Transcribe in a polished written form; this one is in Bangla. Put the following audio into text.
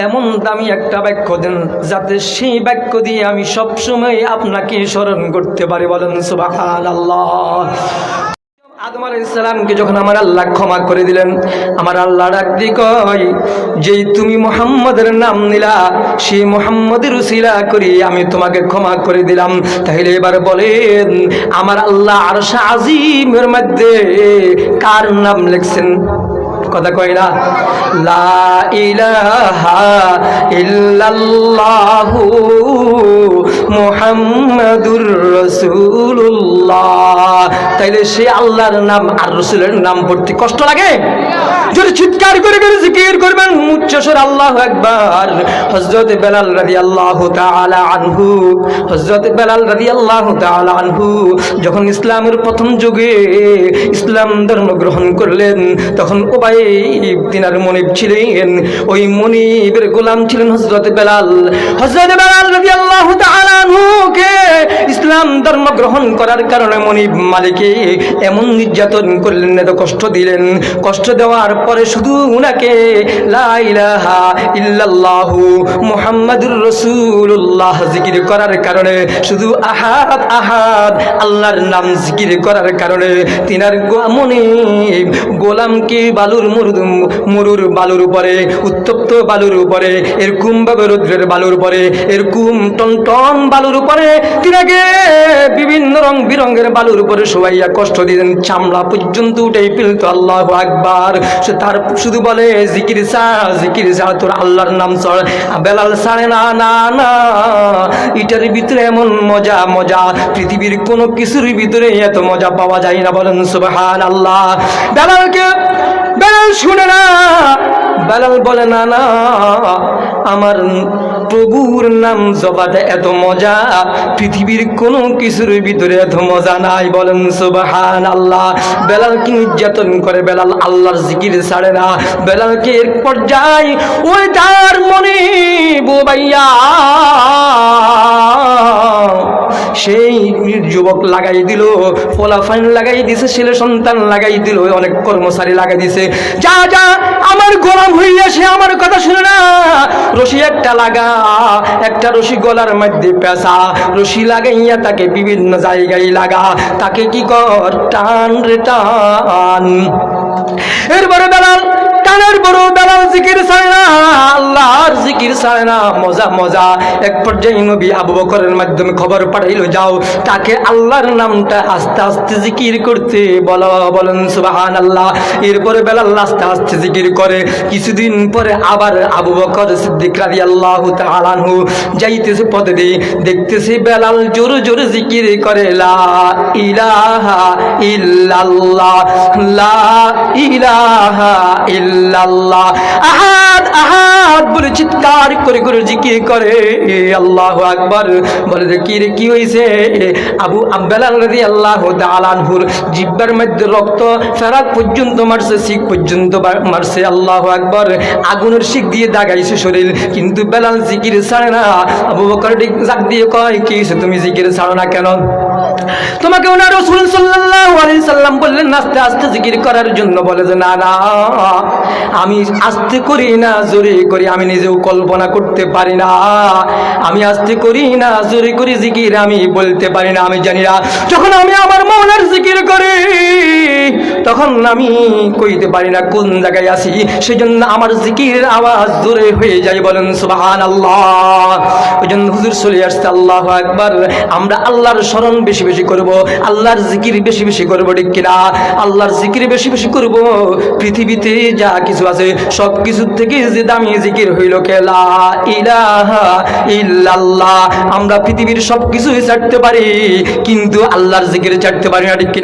এমন দামি একটা বাক্য দেন যাতে সেই বাক্য দিয়ে আমি সবসময় আপনাকে স্মরণ করতে পারি। বলেন সুবহানাল্লাহ। আদম আলাইহিস সালামকে যখন আমার আল্লাহ ক্ষমা করে দিলেন, আমার আল্লাহ ডাক দিয়ে কয়, যেই তুমি মুহাম্মদের নাম নিলা সেই মুহাম্মদের উসিলা করি আমি তোমাকে ক্ষমা করে দিলাম। তাহলে এবার বলেন, আমার আল্লাহ আরশ আজিমের মধ্যে কার নাম লিখছেন? কথা কয় না, লা ইলাহা ইল্লাল্লাহু মুহাম্মাদুর রাসূলুল্লাহ। তাইলে সে আল্লাহর নাম আর রাসূলের নাম পড়তে কষ্ট লাগে? যদি চিৎকার করে করে জিকির করবেন উচ্চস্বর আল্লাহু আকবার। হযরত বেলাল রাদিয়াল্লাহু তাআলা আনহু, হযরত বেলাল রাদিয়াল্লাহু তাআলা আনহু যখন ইসলামের প্রথম যুগে ইসলাম ধর্ম গ্রহণ করলেন, তখন উবাই দিনার মনিব ছিলেন, ওই মনিবের গোলাম ছিলেন হযরত বেলাল। হযরত বেলাল রাদিয়াল্লাহু তাআলা আনহুকে ইসলাম ধর্ম গ্রহণ করার কারণে মনিব মালিকে এমন নির্যাতন করলেন, এত কষ্ট দিলেন। কষ্ট দেওয়ার পরে শুধু উনাকে লা ইলাহা ইল্লাল্লাহু মুহাম্মাদুর রাসূলুল্লাহ জিকির করার কারণে, শুধু আহাদ আহাদ আল্লাহর নাম জিকির করার কারণে তিনার মনিব গোলামকে বালুর মরুর বালুর উপরে, উত্তপ্ত বালুর উপরে, এরকম ভাবে রৌদ্রের বালুর উপরে, এরকম টনটন বালুর উপরে তিনাকে বিভিন্ন রং বিরঙের বালুর উপরে শোয়াইয়া কষ্ট দিলেন, চামড়া পর্যন্ত উঠে ফেলত। আল্লাহু আকবার। সে তার শুধু বলে জিকির ছাড়, তোর আল্লাহর নাম ছাড়। বেলাল ছাড়ে না, না না, এটার ভিতরে এমন মজা, পৃথিবীর কোনো কিছুর ভিতরে এত মজা পাওয়া যায় না। বলেন সুবহানাল্লাহ। বেলাল শুনে না, বেলাল বলে না না, আমার প্রভুর নাম জবাতে এত মজা, পৃথিবীর কোনো কিছুর ভিতরে এত মজা নাই। বলেন সুবহানাল্লাহ। বেলালকে নির্যাতন করে, বেলাল আল্লাহর জিকির ছাড়ে না। বেলালকে এক পর্যায়ে ওই তার মনে বোবাইয়া সেই যুবক লাগাই দিল, পোলাফাইন লাগাই দিছে, ছেলে সন্তান লাগাই দিল, অনেক কর্মচারী লাগাই দিছে। যা যা আমার গোলাম হইয়া সে আমার কথা শুনে না, রশি একটা লাগা, একটা রশি গলার মধ্যে পেঁচা, রশি লাগাইয়া তাকে বিভিন্ন জায়গায় লাগা, তাকে কি কর, টান রে টান। এরপরে বেলাল টানের বড়, বেলাল জিকির ছাড়ে না, আল্লাহর জিকির ছাড়ে না, মজা। এক পর্যায়ে নবী আবু বকরের মাধ্যমে খবর পাঠাইল, যাও তাকে আল্লাহর নামটা আস্তে আস্তে জিকির করতে বলো। বলেন সুবহানাল্লাহ। এরপরে বেলাল আস্তে আস্তে জিকির করে। কিছুদিন পরে আবার আবু বকর সিদ্দিক রাদিয়াল্লাহু তাআলা আনহু যাইতেছে পথে দিয়ে, দেখতেছে বেলাল জোরে জোরে জিকির করে, লা ইলাহা ইল্লাল্লাহ, লা ইলাহা ইল্লাল্লাহ, আহাদ আহাদ বলে চিৎকার করে করে জিকির করে। আল্লাহু আকবার। বলে যে কি হয়েছে? বেলাল রাদিয়াল্লাহু তাআলা আনহুর জিহ্বার মধ্যে রক্ত ফেরাক পর্যন্ত মারছে, শিক পর্যন্ত মারছে। আল্লাহু আকবার। আগুনের শিক দিয়ে দাগাইছে শরীর, কিন্তু বেলাল জিকির ছাড়ে না। আবু বকর জাগ দিয়ে কয়, কি হয়েছে, তুমি জিকির ছাড়ো না কেন? তোমাকে ওনার রাসূল সাল্লাল্লাহু আলাইহি সাল্লাম বললেন আস্তে আস্তে জিকির করার জন্য। বলে যে না না, আমি আস্তে করি না, জোরে করি, আমি নিজেও কল্পনা করতে পারি না। আমি আস্তে করি না, জোরে করি জিকির আমি বলতে পারি না, আমি জানি না। যখন আমি আমার মনের জিকির করি তখন আমি কইতে পারি না কোন জায়গায় আছি, সেজন্য আমার জিকিরের আওয়াজ জোরে হয়ে যায়। বলেন সুবহানাল্লাহ। ওইজন্য হুজুর চলে আসছে। আল্লাহু আকবার। আমরা আল্লাহর স্মরণ বেশি বেশি করব, আল্লাহর জিকির বেশি বেশি করব, ঠিক কিনা? আল্লাহর জিকির বেশি বেশি করব। পৃথিবীতে যা কিছু আছে সব কিছুর থেকে যে দামি জিকির হইল লা ইলাহা ইল্লাল্লাহ। আমরা পৃথিবীর সব কিছুই ছাড়তে পারি, কিন্তু আল্লাহর জিকির ছাড়তে পারি না, ঠিক কিনা?